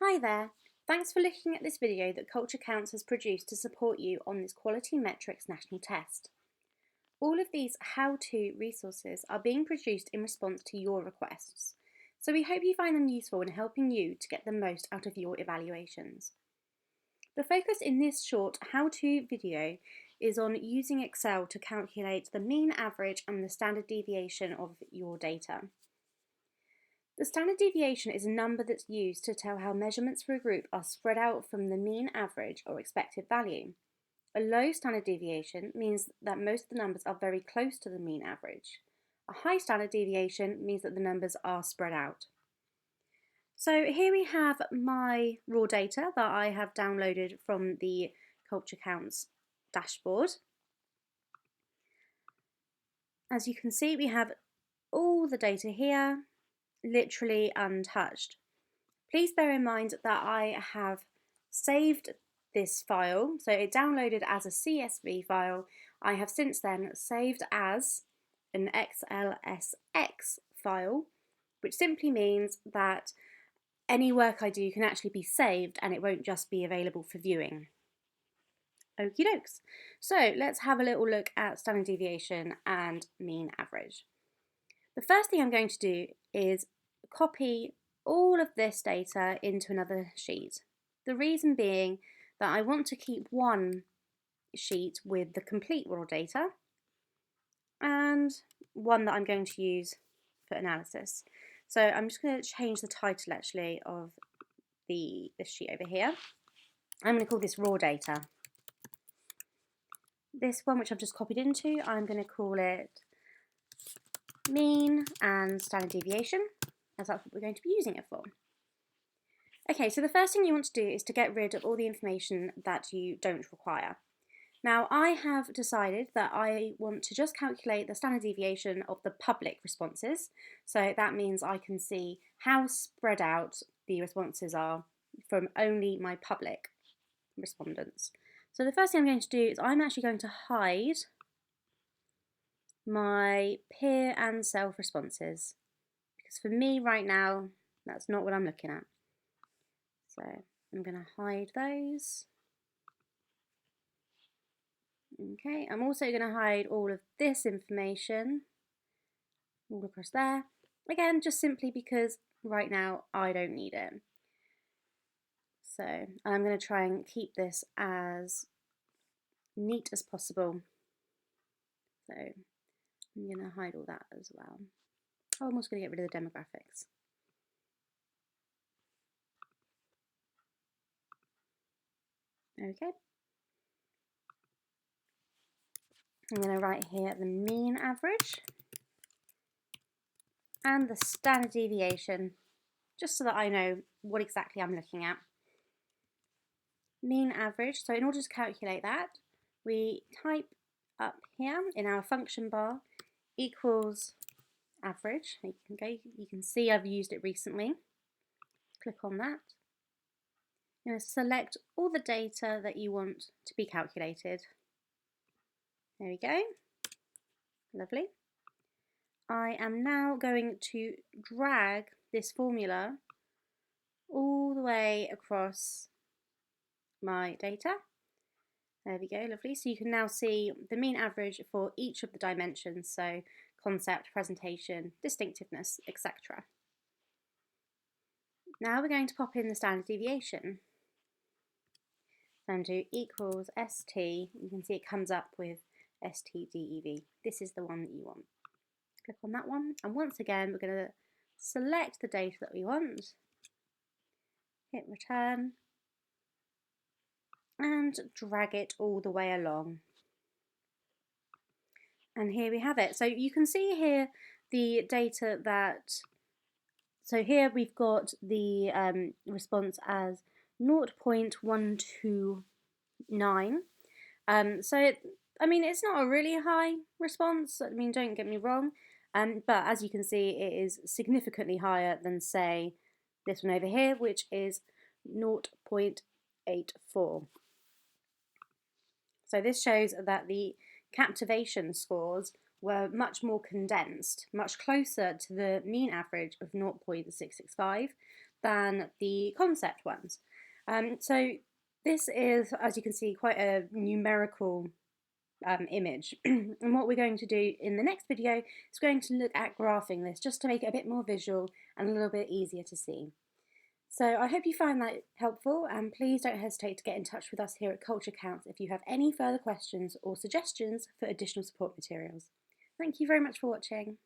Hi there, thanks for looking at this video that Culture Counts has produced to support you on this Quality Metrics National Test. All of these how-to resources are being produced in response to your requests, so we hope you find them useful in helping you to get the most out of your evaluations. The focus in this short how-to video is on using Excel to calculate the mean, average and the standard deviation of your data. The standard deviation is a number that's used to tell how measurements for a group are spread out from the mean, average or expected value. A low standard deviation means that most of the numbers are very close to the mean average. A high standard deviation means that the numbers are spread out. So here we have my raw data that I have downloaded from the Culture Counts dashboard. As you can see, we have all the data here, literally untouched. Please bear in mind that I have saved this file, so it downloaded as a CSV file. I have since then saved as an XLSX file, which simply means that any work I do can actually be saved and it won't just be available for viewing. Okie dokes. So let's have a little look at standard deviation and mean average. The first thing I'm going to do is copy all of this data into another sheet. The reason being that I want to keep one sheet with the complete raw data and one that I'm going to use for analysis. So I'm just going to change the title actually of this sheet over here. I'm going to call this raw data. This one, which I've just copied into, I'm going to call it mean and standard deviation, as that's what we're going to be using it for. Okay, so the first thing you want to do is to get rid of all the information that you don't require. Now, I have decided that I want to just calculate the standard deviation of the public responses. So that means I can see how spread out the responses are from only my public respondents. So the first thing I'm going to do is I'm actually going to hide my peer and self responses, because for me right now, that's not what I'm looking at. So I'm going to hide those. Okay, I'm also going to hide all of this information all across there. Again, just simply because right now I don't need it. So I'm going to try and keep this as neat as possible. So I'm going to hide all that as well. Oh, I'm also going to get rid of the demographics. Okay. I'm going to write here the mean average and the standard deviation, just so that I know what exactly I'm looking at. Mean average, so in order to calculate that, we type up here in our function bar equals average. You can see I've used it recently. Click on that. You're going to select all the data that you want to be calculated. There we go. Lovely. I am now going to drag this formula all the way across my data. There we go, lovely. So you can now see the mean average for each of the dimensions, so concept, presentation, distinctiveness, etc. Now we're going to pop in the standard deviation. So I'm going to do equals ST. You can see it comes up with STDEV. This is the one that you want. Click on that one, and once again we're going to select the data that we want, hit return, and drag it all the way along. And here we have it. So you can see here the data that, so here we've got the response as 0.129. I mean, it's not a really high response. I mean, don't get me wrong. But as you can see, it is significantly higher than, say, this one over here, which is 0.84. So this shows that the captivation scores were much more condensed, much closer to the mean average of 0.665 than the concept ones. So this is, as you can see, quite a numerical image. And what we're going to do in the next video is going to look at graphing this just to make it a bit more visual and a little bit easier to see. So I hope you find that helpful, and please don't hesitate to get in touch with us here at Culture Counts if you have any further questions or suggestions for additional support materials. Thank you very much for watching.